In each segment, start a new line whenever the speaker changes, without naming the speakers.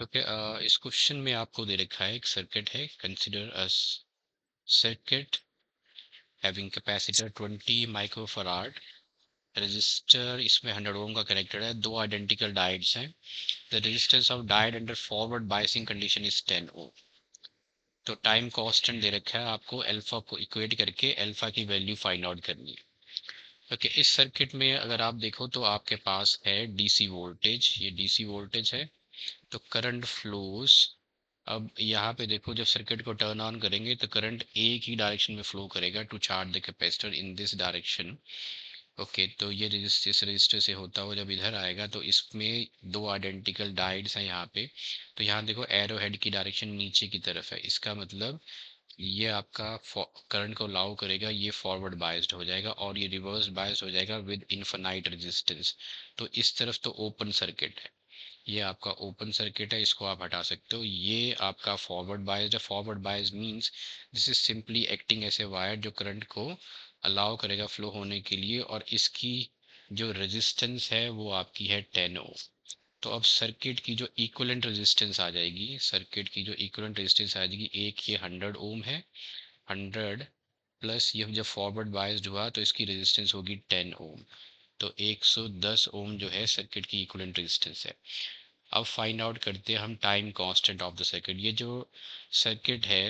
Okay, इस question में आपको दे रखा है एक सर्किट है। Consider a circuit having capacitor 20 microfarad, register इसमें 100 ओम का कनेक्टेड है, दो आइडेंटिकल डायोड्स हैं। The resistance of diode under forward biasing condition is 10 ओम। तो टाइम कांस्टेंट दे रखा है आपको, अल्फा को इक्वेट करके अल्फा की वैल्यू फाइंड आउट करनी है। ओके, इस सर्किट में अगर आप देखो तो आपके पास है डीसी वोल्टेज, ये डीसी वोल्टेज है। तो करंट फ्लोज, अब यहाँ पे देखो जब सर्किट को टर्न ऑन करेंगे तो करंट एक ही डायरेक्शन में फ्लो करेगा to charge the capacitor in this direction. Okay, तो ये रजिस्टर इस रजिस्टर से होता हुआ जब इधर आएगा तो इसमें दो आइडेंटिकल डायोड्स हैं यहाँ पे। तो यहाँ देखो एरो हेड की डायरेक्शन नीचे की तरफ है, इसका मतलब ये आपका करंट को लाउ करेगा, ये फॉरवर्ड बायस्ड हो जाएगा और ये रिवर्स बायस्ड हो जाएगा विद इनफाइनाइट रेजिस्टेंस। तो इस तरफ तो ओपन सर्किट है, ये आपका ओपन सर्किट है, इसको आप हटा सकते हो। ये आपका फॉरवर्ड बायस्ड है। Forward biased means this is simply acting as a wire जो करंट को अलाउ करेगा फ्लो होने के लिए, और इसकी जो रेजिस्टेंस है वो आपकी है 10 ओम। तो अब सर्किट की जो इक्विवेलेंट रेजिस्टेंस आ जाएगी, सर्किट की जो इक्विवेलेंट रेजिस्टेंस आ जाएगी, एक ये 100 ओम है, 100 प्लस ये जब फॉरवर्ड बायस्ड हुआ तो इसकी रेजिस्टेंस होगी 10 ओम। तो 110 ओम जो है सर्किट की इक्विवेलेंट रेजिस्टेंस है। अब फाइंड आउट करते हैं हम time constant of the circuit. ये जो सर्किट है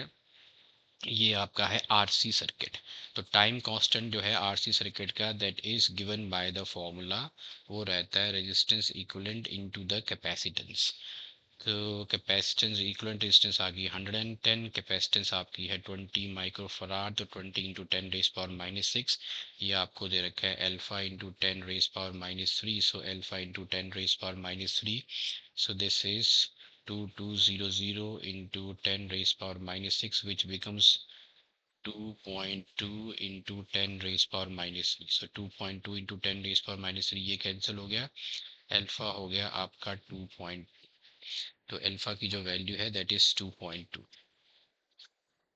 ये आपका है आरसी सर्किट। तो टाइम कांस्टेंट जो है आरसी सर्किट का that is given by the formula, वो रहता है resistance equivalent into the capacitance. तो कैपेसिटेंस इक्विवेलेंट रेजिस्टेंस आ गई 110, कैपेसिटेंस आपकी है 20 माइक्रोफराड, तो 20 इंटू 10 रेज पावर -6। ये आपको दे रखा है alpha into 10 raise power -3, so alpha into 10 raise power -3, so this is 2200 into 10 raised power -6, which becomes 2.2 into 10 raised power -3। so 2.2 into 10 raised power -3 ये कैंसिल हो गया, अल्फा हो गया आपका 2 पॉइंट, तो अल्फा की जो वैल्यू है दैट इज 2.2।